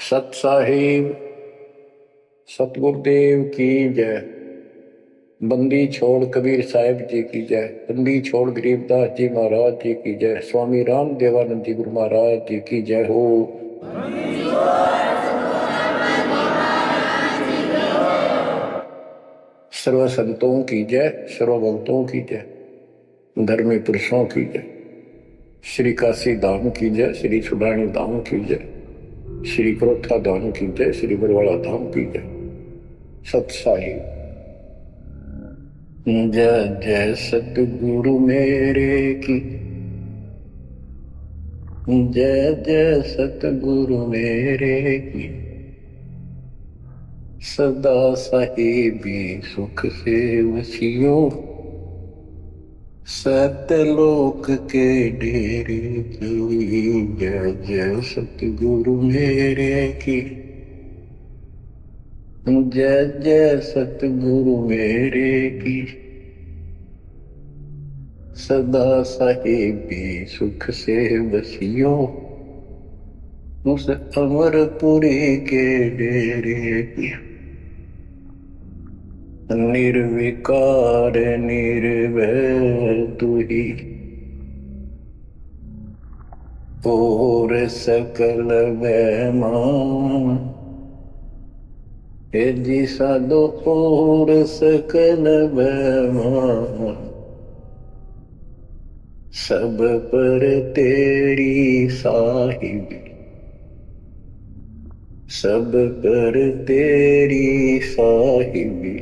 सत साहिब सतगुरुदेव की जय। बंदी छोड़ कबीर साहिब जी की जय। बंदी छोड़ गरीबदास जी महाराज जी की जय। स्वामी राम देवानंद जी गुरु महाराज जी की जय हो। सर्व संतों की जय, सर्व भक्तों की जय, धर्मी पुरुषों की जय। श्री काशी धाम की जय, श्री सुडानी धाम की जय, श्री क्रोथा धाम की जय, श्री बरवाड़ा धाम की जय। सत साहिब जय जय सतगुरु मेरे की जय जय सतगुरु मेरे की। सदा साहिबी सुख से वसियो सतलोक के डेरे की। जय जय सतगुरु मेरे की जय जय सतगुरु मेरे की। सदा साहिबी सुख से बसियो उस अमरपुरी के डेरे की। निर्विकार निर्भय तुही और सकल वैमान। हे जी साधो और सकल वैमान। सब पर तेरी साहिबी, सब पर तेरी साहिबी।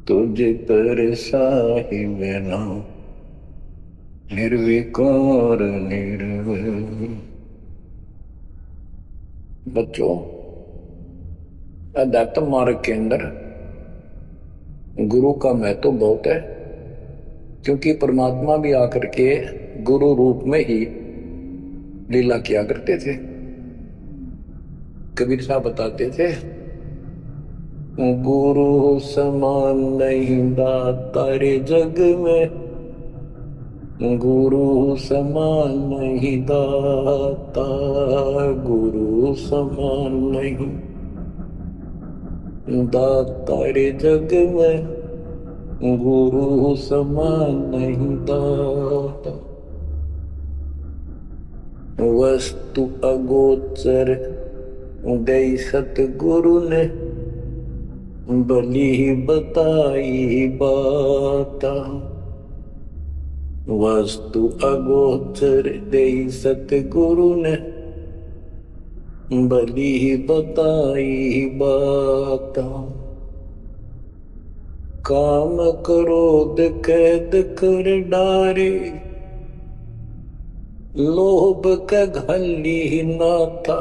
तुझ पर साहिब नाम निर्विकार निर्भय। बच्चों, अध्यात्म मार्ग के अंदर गुरु का महत्व बहुत है, क्योंकि परमात्मा भी आकर के गुरु रूप में ही लीला किया करते थे। कबीर साहब बताते थे, गुरु समान नहीं दातार जग में, गुरु समान नहीं दाता, गुरु समान नहीं दातार जग में, गुरु समान नहीं दाता। वस्तु अगोचर गई सतगुरु ने बली बताई बाता। वस्तु अगोचर गई सतगुरु ने बली बताई बाता। काम क्रोध कैद कर डारे, लोभ का घली नाथा।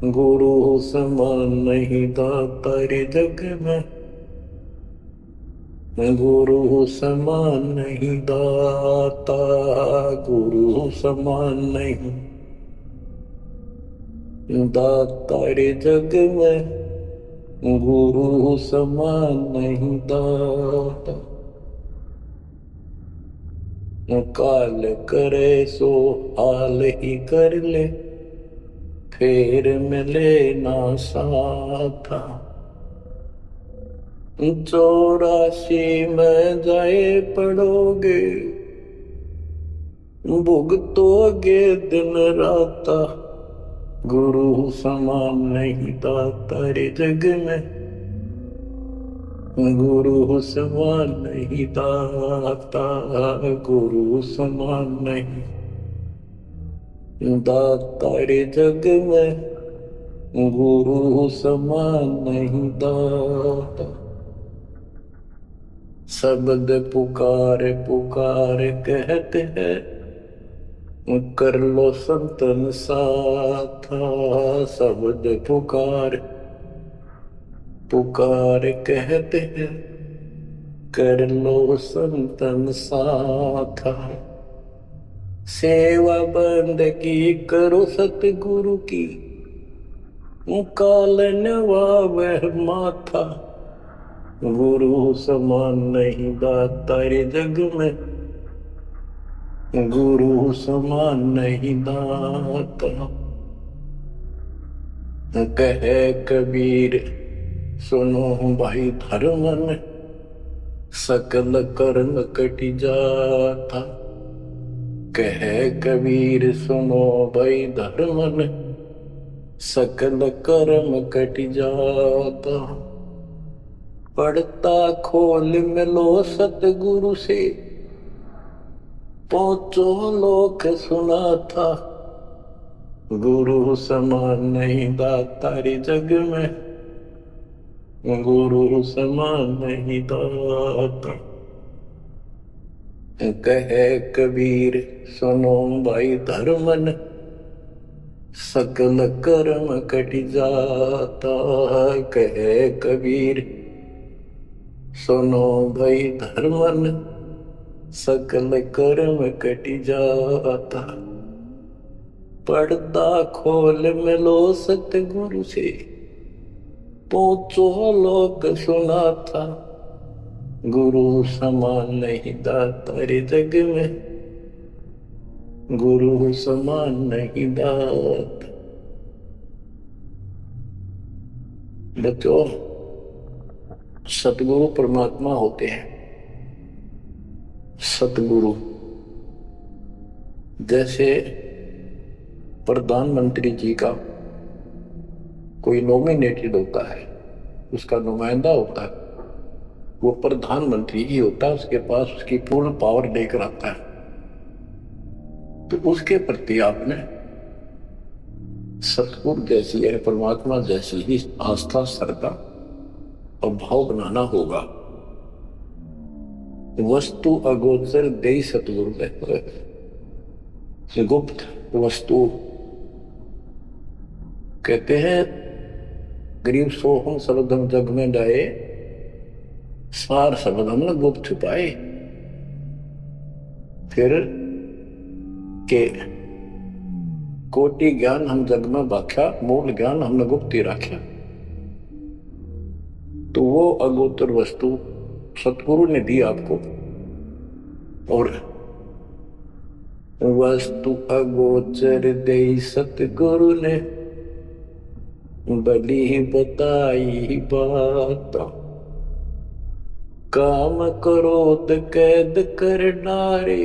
गुरु समान नहीं दातार जग में, गुरु समान नहीं दाता, गुरु समान नहीं दातार जग में, गुरु समान नहीं दाता। काल करे सो हाल ही कर ले, फेर मिले ना साथा। 84 में जाए पड़ोगे, भुगतोगे दिन राता। गुरु समान नहीं दातार जग में, गुरु समान नहीं दाता, गुरु समान नहीं दातार जग में, गुरु समान नहीं दाता। शब्द पुकार पुकार कहते हैं, कर लो संतन साथा। शब्द पुकार पुकार कहते हैं, कर लो संतन साथा। सेवा बंदगी करो सतगुरु की, काल नवावह माथा। गुरु समान नहीं दातार जग में, गुरु समान नहीं दाता। कहे कबीर सुनो भाई धर्मन, सकल कर्म कट जाता। कहे कबीर सुनो भाई धर्मन, सकल कर्म कट जाता। पढ़ता खोल मिलो सतगुरु से, पहुंचो लोक सुनाता। गुरु समान नहीं दातारी जग में, गुरु समान नहीं दाता। कहे कबीर सुनो भाई धर्मन, सकल कर्म कट जाता। कहे कबीर सुनो भाई धर्मन, सकल कर्म कट जाता। पर्दा खोल मिलो सतगुरु से, पहुंचो लोक सुनाता। गुरु समान नहीं दातारी जग में, गुरु समान नहीं दाता। बच्चों, सतगुरु परमात्मा होते हैं। सतगुरु जैसे प्रधानमंत्री जी का कोई नॉमिनेटेड होता है, उसका नुमाइंदा होता है, वो प्रधानमंत्री ही होता है, उसके पास उसकी पूर्ण पावर लेकर आता है। तो उसके प्रति आपने सतगुरु जैसी यानी परमात्मा जैसी ही आस्था, श्रद्धा और भाव बनाना होगा। वस्तु अगोचर दे सतगुरु है, गुप्त वस्तु कहते हैं। गरीब सोहम शब्दम जग में डाए, सार शब्द हमने गुप्त छुपाए। फिर के कोटि ज्ञान हम जग में बाख्या, मूल ज्ञान हमने गुप्त ही रखा। तो वो अगोचर वस्तु सतगुरु ने दी आपको। और वस्तु अगोचर दे सतगुरु ने, बली बताई बात। काम क्रोध कैद कर डारे,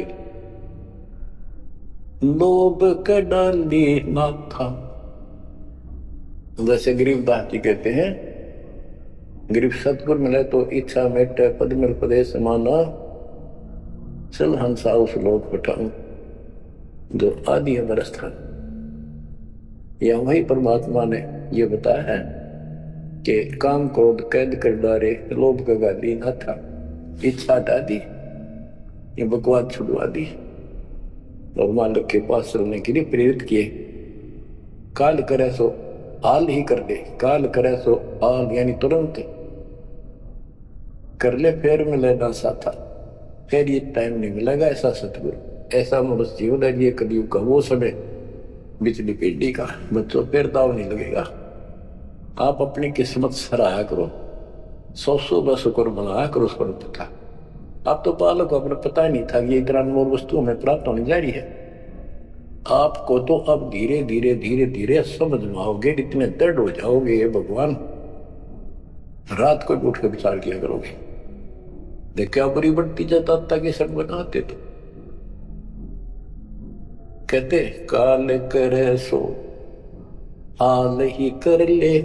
लोभ का डाली ना था। जैसे गरीबदास जी कहते हैं, गरीब सतगुरु मिले तो इच्छा मेटे, पद मिल पदे समाना, चल हंसा उस लोक पठाऊं जो आदि अमरस था। या वही परमात्मा ने ये बताया है कि काम क्रोध कैद कर डारे, लोभ का गाली ना था। इच्छा हटा दी, ये बकवास छुड़वा दी और मालिक के पास चलने के लिए प्रेरित किए। काल करे सो हाल ही कर दे, काल करे सो हाल यानी तुरंत कर ले, फिर मिले ना साथा, फिर ये टाइम नहीं मिलेगा। ऐसा सतगुरु, ऐसा मनुष्य जीवन है। ये कलयुग का वो समय बिजली पेड़ी का, बच्चों फिर दाव नहीं लगेगा। आप अपनी किस्मत सराहा करो, 100 शुक्र बनाया करो उस पर पता। आप तो बालक को अपना पता ही नहीं था कि ये इतना अनमोल वस्तु हमें प्राप्त होने जा रही है। आपको तो अब धीरे धीरे धीरे धीरे समझ में आओगे, इतने दृढ़ हो जाओगे ये भगवान, रात को उठ कर विचार किया करोगे। देखा बड़ी बढ़ती जाता ताकि सब बनाते तो कहते काल करे सो हाल ही कर ले,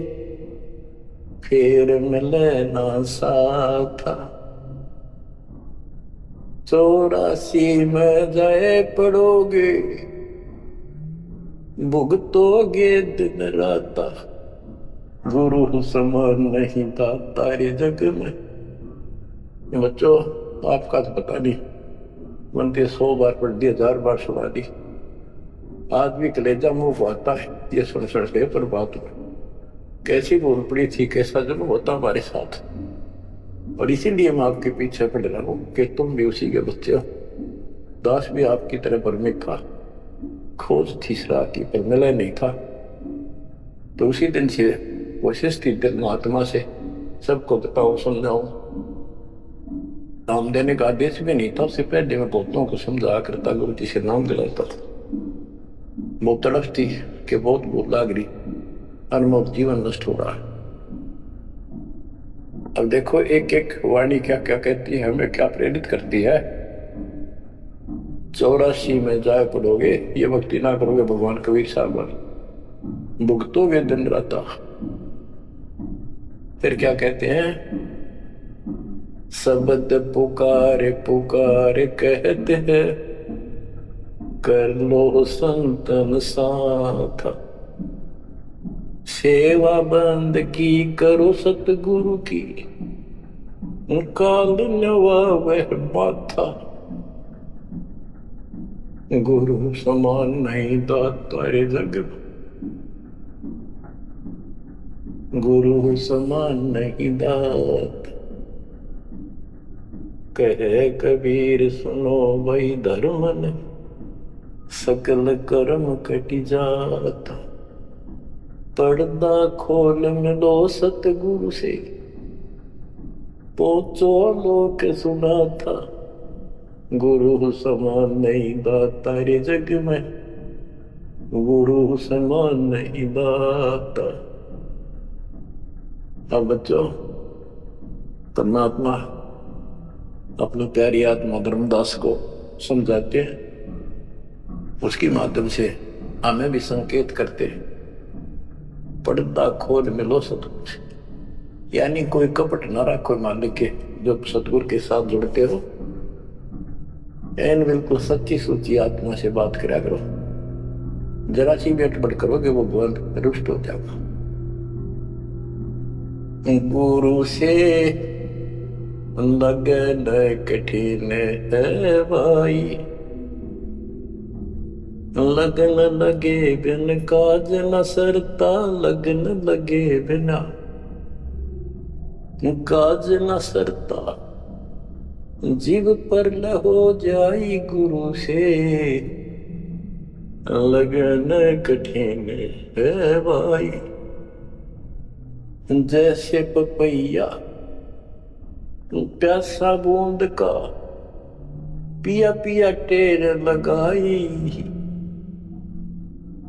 फिर मिले ना साथा। 84 में जाए पड़ोगे, भुगतोगे दिन राता। गुरु समान नहीं था तारे जग में। बच्चों, आपका तो पता नहीं, बनते 100 बार पढ़ दी, 1000 बार सुना दी, आज भी कलेजा मुंह आता है ये सुन के। पर बात कैसी बोल पड़ी थी, कैसा जब होता हमारे साथ। और इसीलिए मैं आपके पीछे पड़ रहा हूं कि तुम भी उसी के बच्चे हो। दास भी आपकी तरह परमिक था, खोज थी सरा की पर मिला नहीं था। तो उसी दिन से कोशिश थी दिल महात्मा से सबको बताओ, समझाओ। नाम देने का आदेश भी नहीं था, उससे पहले मैं बहुतों को समझा करता, गुरु जी से नाम दिलाता था। बहुत तड़फ थी कि बहुत भूख लाग रही, अनमोल जीवन नष्ट हो रहा है। अब देखो एक एक वाणी क्या क्या कहती है, हमें क्या प्रेरित करती है। 84 में जाए पड़ोगे, ये भक्ति ना करोगे, भगवान कबीर साहब भुगतोगे दिन रात। फिर क्या कहते हैं, शब्द पुकार पुकार कहते हैं, कर लो संतन साथ, सेवा बंद की करो सतगुरु की, काल नवावे माथा, गुरु समान नहीं दाता रे जग में, गुरु समान नहीं दाता। कहे कबीर सुनो भाई धर्म ने, सकल कर्म कट जाता, पर्दा खोल मिलो सतगुरु से, पहुंचो लोक सुना था, गुरु समान नहीं दाता रे जग में, गुरु समान नहीं दाता। अब बच्चों, परमात्मा अपनी प्यारी आत्मा धर्मदास को समझाते हैं, उसके माध्यम से हमें भी संकेत करते हैं, पर्दा खोल मिलो सतगुरु से, यानी कोई कपट ना रखो मालिक के, जो सतगुरु के साथ जुड़ते हो एन बिल्कुल सच्ची सूची आत्मा से बात करा करो। जरा सी भी अटपट करोगे वो भगवान रुष्ट हो जाएगा। गुरु से लगन कठिन है भाई, लगन लगे बिन काज न सरता, लगन लगे बिना काज न सरता, जीव पर न हो जाई गुरु से, लगन कठिन है भाई। जैसे पपैया प्यासा बूंद का, पिया पिया टेर लगाई,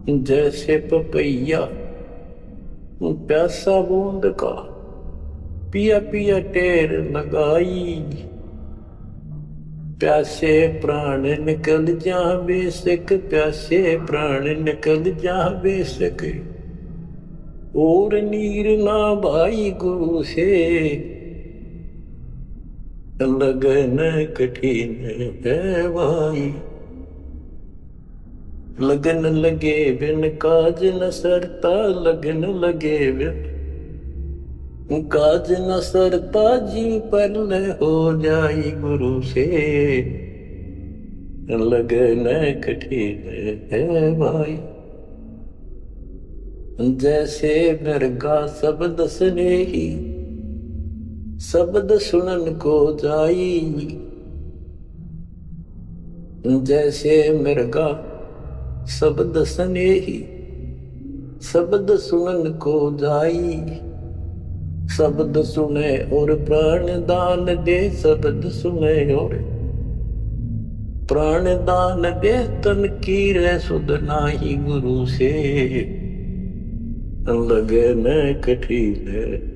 जैसे पपैया प्यासा बूंद का, पिया पिया टेर लगाई, प्यासे प्राण निकल जा बेशक, प्यासे प्राण निकल जा बेशक, और नीर ना भाई गुरु से, लगन कठिन है भाई। लगन लगे बिन काज न सरता, लगन लगे बिन काज न सरता, जी पर न हो जाई गुरु से, लगन कठिन है भाई। जैसे मृगा शब्द स्नेही, शब्द सुनन को जाई, जैसे मृगा शब्द स्नेही, शब्द सुनन को जाई, शब्द सुने और प्राण दान दे, शब्द सुने और प्राण दान दे, तन की रे सुध नाही गुरु से, लगन कठिन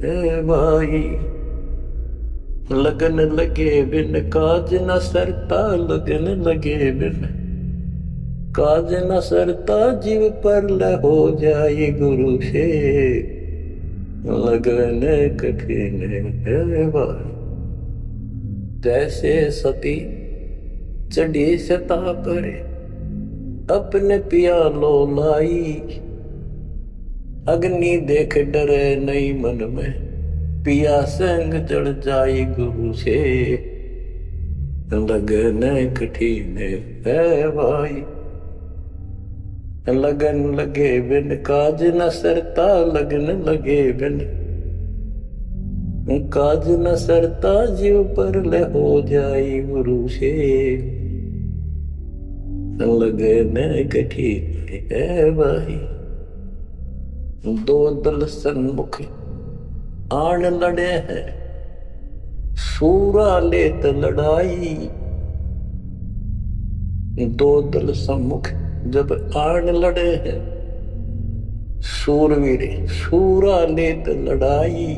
है भाई। लगन लगे बिन काज न सरता, लगन लगे बिन काज न सरता, जीव पर ल हो जाए गुरु से, लगन कठिन है भाई। जैसे सती चढ़ी सता करे, अपने पिया लो लाई, अग्नि देख डरे नहीं मन में, पिया संग चढ़ जाए गुरु से, लगन कठिन है भाई। लगन लगे बिन काज न सरता, लगन लगे बिन काज न सरता, जीव पर ले हो जाए गुरु से, लगन कठिन है भाई। दो दल सन्मुख आन लड़े हैं, सूरा लेत लड़ाई, दो दल सम्मुख जब आन लड़े हैं, सूरवीर सूरा लेत लड़ाई,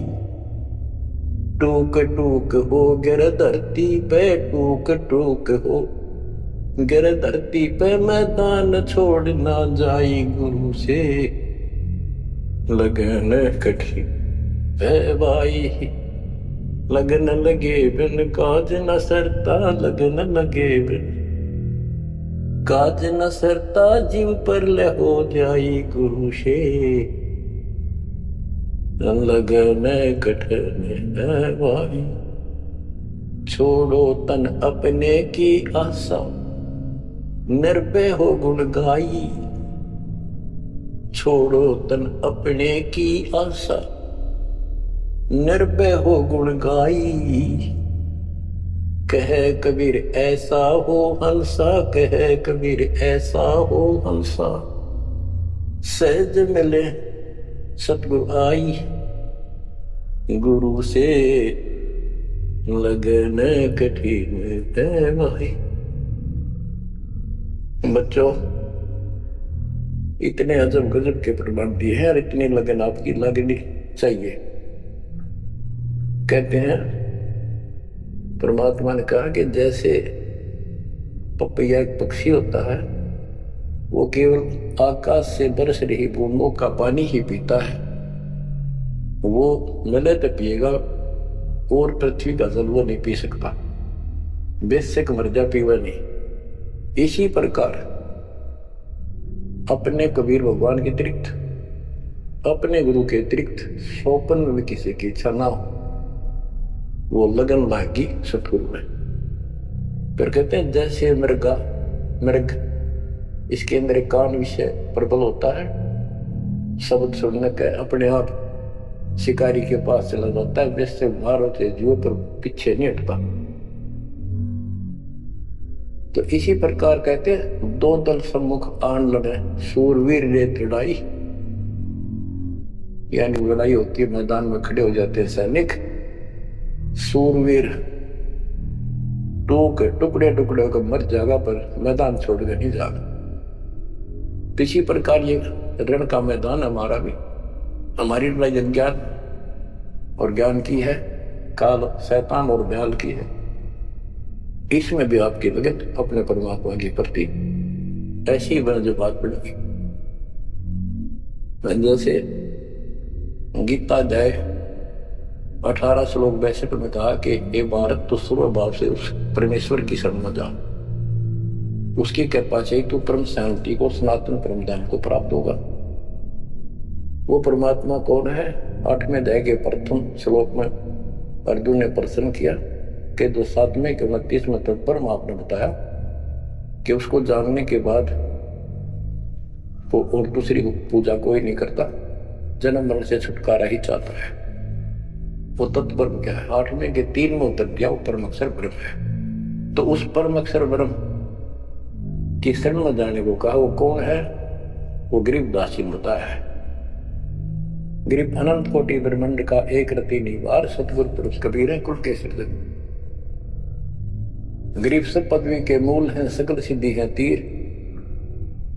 टूक टूक हो गिर धरती पे, टूक टूक हो गिर धरती पे, मैदान छोड़ ना जाई गुरु से, लगन कठी है भाई, लगन लगे बिन काज न सरता, लगन लगे बिन काज न सरता, जीव पर ले हो जाई गुरु से, लगन कठन है भाई। छोड़ो तन अपने की आशा, निर्भय हो गुण गाई, छोड़ो तन अपने की आशा, निर्भय हो गुण गाई। कहे कबीर ऐसा हो हंसा, कहे कबीर ऐसा हो हंसा, सहज मिले सतगुरु आई, गुरु से लगन कठिन है भाई। बच्चों, इतने अजब गजब के प्रमाण दिए हैं और इतनी लगन आपकी लगनी चाहिए। कहते हैं परमात्मा ने कहा कि जैसे पपैया एक पक्षी होता है, वो केवल आकाश से बरस रही बूंदों का पानी ही पीता है, वो मिले तो पिएगा और पृथ्वी का जल वो नहीं पी सकता, बेशक मर जा पीवा नहीं। इसी प्रकार अपने कबीर भगवान के अतिरिक्त, अपने गुरु के अतिरिक्त स्वप्न में भी किसी की इच्छा ना हो, वो लगन लागी सतगुरु में। फिर कहते हैं जैसे मृग इसके अंदर एक कान विषय प्रबल होता है, शब्द सुनने का अपने आप शिकारी के पास चला जाता है, वैसे मारो से जीव पर पीछे नहीं हटता। तो इसी प्रकार कहते हैं दो दल सम्मुख आन लड़े, सूरवीर रेत लड़ाई, यानी लड़ाई होती है, मैदान में खड़े हो जाते हैं सैनिक, सूरवीर टुकड़े टुकड़े होकर मर जाएगा पर मैदान छोड़कर नहीं जाएगा। इसी प्रकार ये रण का मैदान हमारा भी, हमारी लड़ाई अज्ञान और ज्ञान की है, काल शैतान और ब्याल की है। इसमें भी आपकी लगन अपने परमात्मा के प्रति ऐसी बन जो बात पड़ेगी। जैसे गीता अध्याय 18 श्लोक 62 में कहा कि ये भारत तो स्वभाव से उस परमेश्वर की शरण में जा, उसकी कृपा से तू परम शांति को, सनातन परम धाम को प्राप्त होगा। वो परमात्मा कौन है? 8वें अध्याय के प्रथम श्लोक में अर्जुन ने प्रश्न किया कि जो 7वें के 29वें तक पर आपने बताया कि उसको जानने के बाद वो और दूसरी पूजा कोई नहीं करता, जन्म मरण से छुटकारा ही चाहता है। वो तत्पर क्या है? 8वें के 3 में उत्तर दिया, वो परम अक्षर ब्रह्म है। तो उस परम अक्षर ब्रह्म की शरण में जाने को कहा। वो कौन है? वो गरीबदास जी ने बताया है। गरीब अनंत कोटि ब्रह्मांड का एक रति निवार, सतगुरु पुरुष कबीर है कुल के सृजन। गरीब सब पदवी के मूल हैं, सकल सिद्धि है तीर,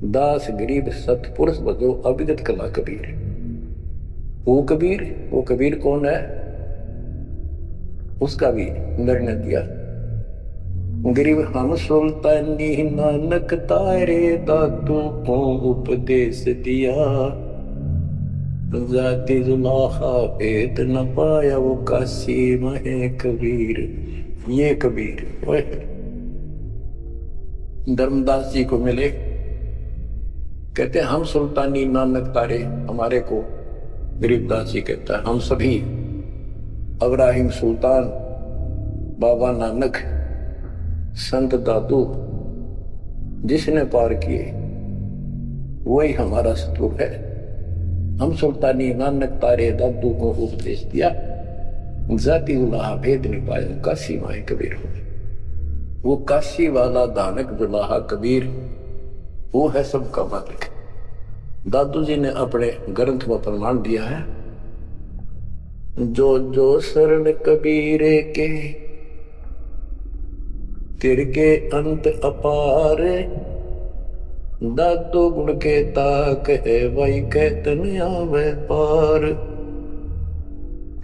दास गरीब सतपुरुष बजो अभिगत कला कबीर। वो कबीर कौन है? उसका भी निर्णय दिया। गरीब हम सुल्तानी नानक तारे, दादू को उपदेश दिया, जाति जुलाहा भेद न पाया, वो काशी महे कबीर। ये कबीर धर्मदास जी को मिले, कहते हम सुल्तानी नानक तारे, हमारे को गरीबदास जी कहता है हम सभी अब्राहिम सुल्तान, बाबा नानक, संत दादू जिसने पार किए वही हमारा सतगुरु है। हम सुल्तानी नानक तारे, दादू को उपदेश दिया, जाति उलाहा भेद नहीं पाया, काशी माए कबीर हो। वो काशी वाला दानक दुलाहा कबीर, वो है सबका मालिक। दादू जी ने अपने ग्रंथ में प्रमाण दिया है, जो जो शरण कबीरे के तिरके अंत अपार, दादो गुण के ताक है वही कहतन आवे पार।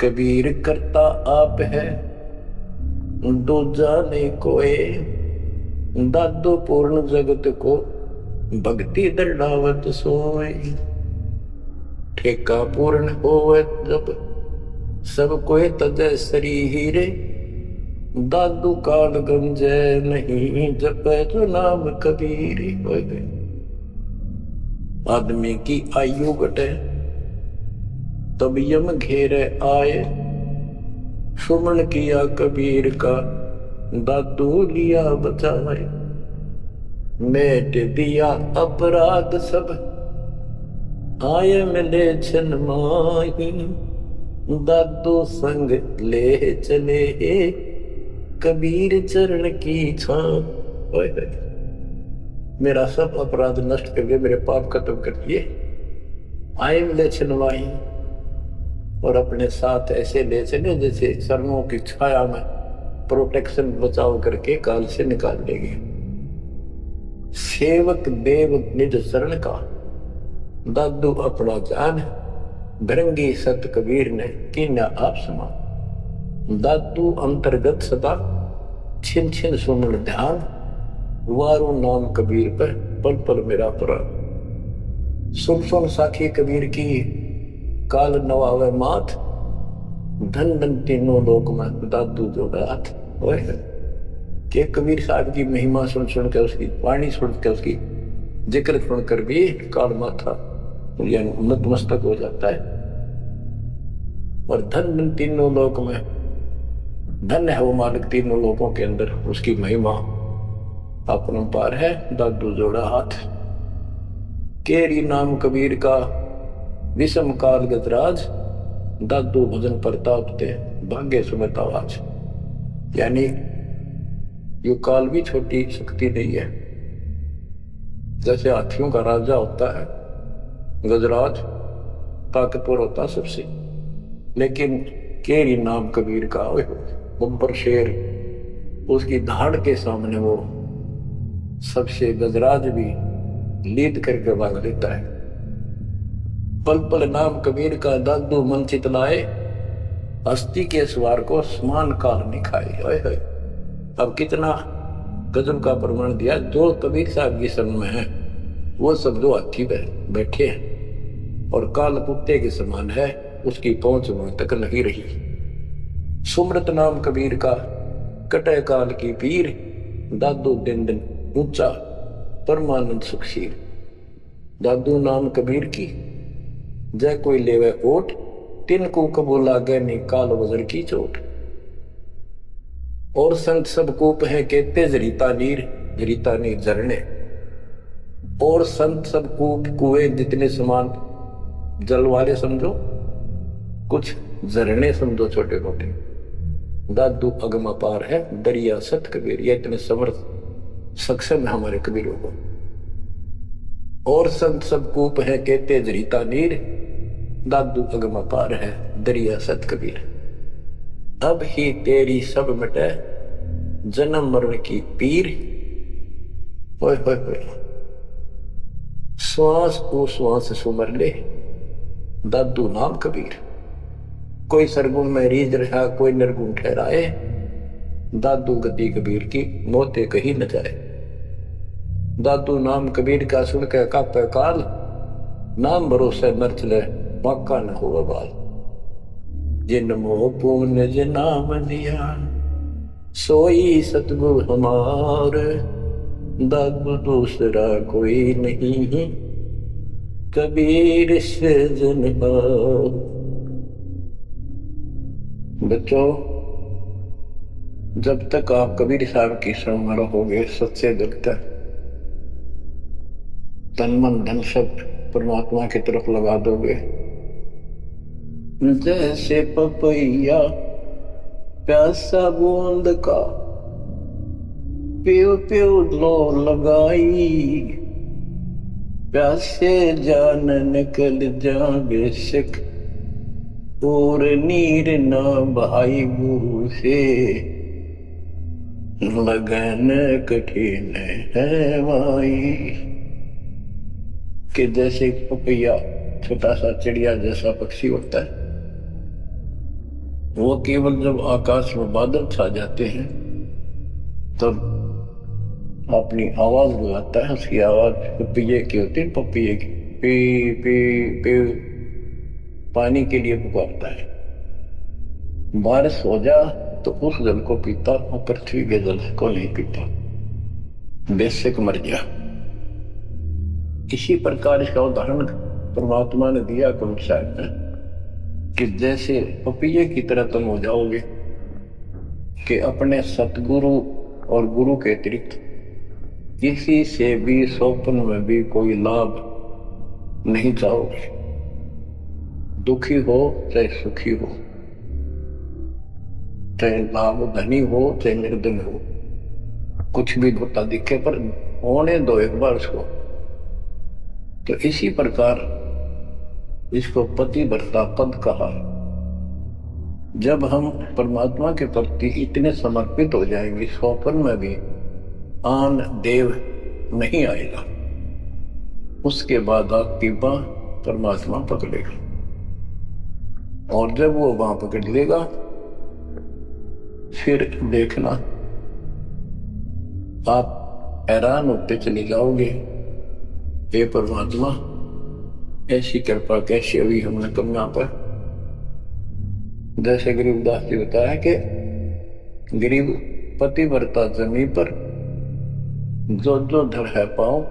कबीर करता आप है दो जाने कोए। दादो पूर्ण जगत को भक्ति दर्डावत सोए। ठेका पूर्ण होवे जब सब कोई तजय शरीर। दादू काल गंजे नहीं जपे जो नाम कबीर। आदमी की आयु घटे तब यम घेरे आए। सुमन किया कबीर का दादू लिया बचाए। मेट दिया अपराध सब आए मिले छन माही। दादू संग ले चले कबीर चरण की छां। मेरा सब अपराध नष्ट कर दिए, मेरे पाप खत्म कर दिए। आए मिले छन माही और अपने साथ ऐसे ले चले जैसे चरणों की छाया में प्रोटेक्शन बचाव करके काल से निकाल लेंगे। सेवक देव निज शरण का दादू अपना जान। भृंगी सत कबीर ने कीन्या आप समान। दादू अंतर्गत सदा छिन छिन सुमन ध्यान। वारो नाम कबीर पर पल पल मेरा प्राण। सुन सुन साखी कबीर की काल नवावे माथ। धन धन तीनों लोक में दादू जोड़ा हाथ। के कबीर साहब की महिमा सुन सुन कर उसकी वाणी सुन कर उसकी जिक्र सुनकर भी काल माथा नतमस्तक हो जाता है। और धन धन तीनों लोक में धन है वो मालिक तीनों लोकों के अंदर। उसकी महिमा अपरंपार है। दादू जोड़ा हाथ। केरी नाम कबीर का विषम काल गजराज। दादू भजन प्रताप ते भाग्य सुमित आवाज। यानी यो काल भी छोटी शक्ति नहीं है। जैसे हाथियों का राजा होता है गजराज, ताकतवर होता सबसे, लेकिन केरी नाम कबीर का बब्बर शेर, उसकी धाड़ के सामने वो सबसे गजराज भी लीद करके भाग लेता है। पल पल नाम कबीर का दादू मन चितलाए। हस्ती के सवार को समान काल निखाए। अब कितना गजब का प्रमाण दिया। जो कबीर साहब की शरण में है वो सब जो हाथी पे बैठे हैं और काल कुत्ते के समान है, उसकी पहुंच वहां तक नहीं रही। सुमरत नाम कबीर का कटे काल की पीर। दादू दिन दिन ऊंचा परमानंद सुखशीर। दादू नाम कबीर की जय कोई लेवे ओट। तिनको कबूल लागे नी काल वजर की चोट। और संत सब कूप है कहते जरीता नीर। जरीता नीर झरने। और संत सब कूप कुएं जितने समान जल वाले समझो, कुछ झरने समझो छोटे मोटे। दादू अगम अपार है दरिया सत कबीर। ये इतने समर्थ सक्षम है हमारे कबीरों को। और संत सब कूप है कहते जरीता नीर। दादू अगम अपार है दरिया सत कबीर। अब ही तेरी सब मिटे जन्म मरण की पीर। होय होय होय। श्वास को श्वास सुमर ले दादू नाम कबीर। कोई सरगुण में रीझ रहा कोई निर्गुण ठहराए। दादू गति कबीर की मोते कहीं न जाए। दादू नाम कबीर का सुन के कापे काल। नाम भरोसे नर चले बाका न हो बाल। जिन मोह पुण्य जिन नाम दिया सोई सतगुरु हमार। दादू दूसरा कोई नहीं कबीर से जनहार। बच्चों, जब तक आप कबीर साहब की शरण में रहोगे सच्चे दिल तक तन मन धन सब परमात्मा की तरफ लगा दोगे। जैसे पपैया प्यासा बूंद का प्यो प्यो लो लगाई। प्यासे जान निकल जा बेशक और नीर ना भाई मुँह से। लगन कठिन है भाई। कि जैसे पपैया छोटा सा चिड़िया जैसा पक्षी होता है, वो केवल जब आकाश में बादल छा जाते हैं तब अपनी आवाज लगाता है। उसकी आवाज पपैये की होती है, पपैये की पी पी पी, पानी के लिए पुकारता है। बारिश हो जा तो उस जल को पीता और पृथ्वी के जल को नहीं पीता, बेशक मर जा। इसी प्रकार इसका उदाहरण परमात्मा ने दिया गुरु साहब ने कि जैसे पपैये की तरह तुम हो जाओगे कि अपने सतगुरु और गुरु के अतिरिक्त किसी से भी स्वप्न में भी कोई लाभ नहीं चाहोगे। दुखी हो चाहे सुखी हो, चाहे लाभ धनी हो चाहे निर्धन हो, कुछ भी होता दिखे पर होने दो एक बार उसको। तो इसी प्रकार इसको पतिव्रता पद कहा। जब हम परमात्मा के प्रति इतने समर्पित हो जाएंगे, स्वप्न में भी आन देव नहीं आएगा। उसके बाद आपकी बांह परमात्मा पकड़ेगा, और जब वो बांह पकड़ लेगा फिर देखना आप हैरान होते चले जाओगे, हे परमात्मा ऐसी कृपा कैसे हुई हमने तुम यहाँ पर। जैसे गरीबदास जी बताया कि गरीब पतिव्रता जमी पर जो जो धर है पाओ,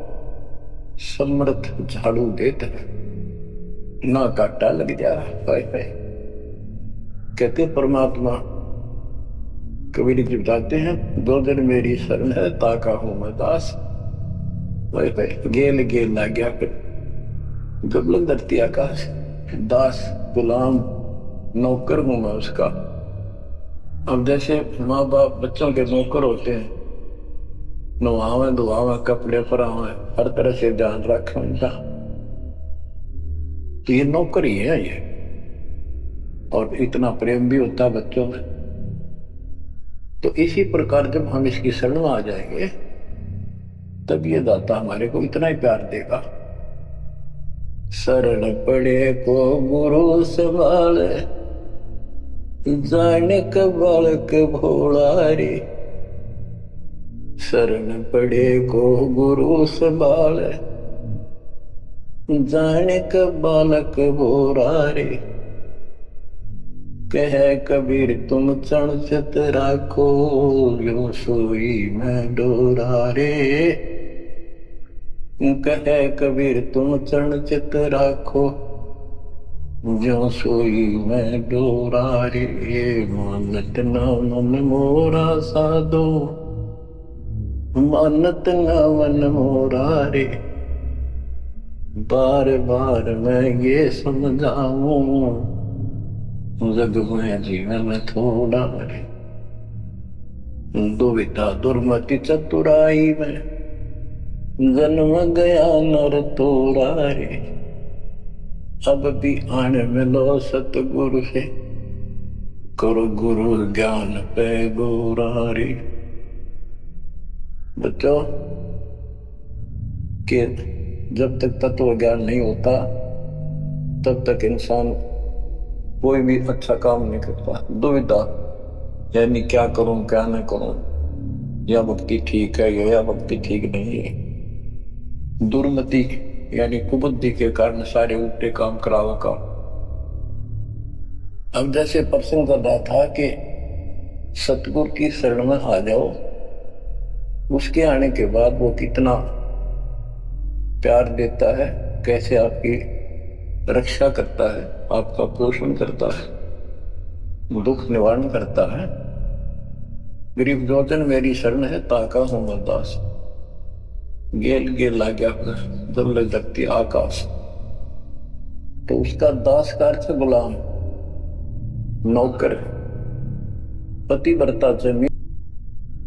समर्थ झाड़ू देते ना काटा लग जा। कहते परमात्मा कबीर जी बताते हैं, दो दिन मेरी शरण है ताका हूं मैं दास। गेल गेल ला गया गबलन धरती आकाश, दास गुलाम नौकर हूं मैं उसका। अब जैसे माँ बाप बच्चों के नौकर होते हैं, नवावे धुआवे कपड़े परावे हर तरह से ध्यान रखें उनका, तो ये नौकर ही है ये। और इतना प्रेम भी होता है बच्चों में। तो इसी प्रकार जब हम इसकी शरण में आ जाएंगे तब ये दाता हमारे को इतना ही प्यार देगा। शरण पड़े को गुरु संभाले, जाने का बालक भोला रे। शरण पड़े को गुरु संभाले, जाने का बालक भोला रे। कह कबीर तुम चण चित राखो, यो सोई मैं डोरा रे। कह कबीर तुम चरण चित राखो, जो सोई मैं डोरा रे। मानत न मन मोरा साधो, मानत न मन मोरा रे। बार बार मैं ये समझाऊं, जग में जीवन थोड़ा रे। दुविधा दुर्मति चतुराई में, जन्म गया नर तोड़ा रे। अब भी आन मिलो सतगुरु से, करो गुरु ज्ञान पे गोरा रे। बच्चों के जब तक तत्व ज्ञान नहीं होता तब तक इंसान कोई भी अच्छा काम नहीं करता। दुविधा यानी क्या करूं क्या न करूं, या भक्ति ठीक है या भक्ति ठीक नहीं है। दुर्मति यानी कुबुद्धि के कारण सारे उल्टे काम करावा काम। अब जैसे प्रसंग कर रहा था कि सतगुरु की शरण में आ जाओ, उसके आने के बाद वो कितना प्यार देता है, कैसे आपकी रक्षा करता है, आपका पोषण करता है, दुख निवारण करता है। गरीब जोजन मेरी शरण है ताका हूं मैं दास, गेल गेल ला गया दबले धरती आकाश। तो उसका दास का अर्थ गुलाम, नौकर, पतिव्रता जमी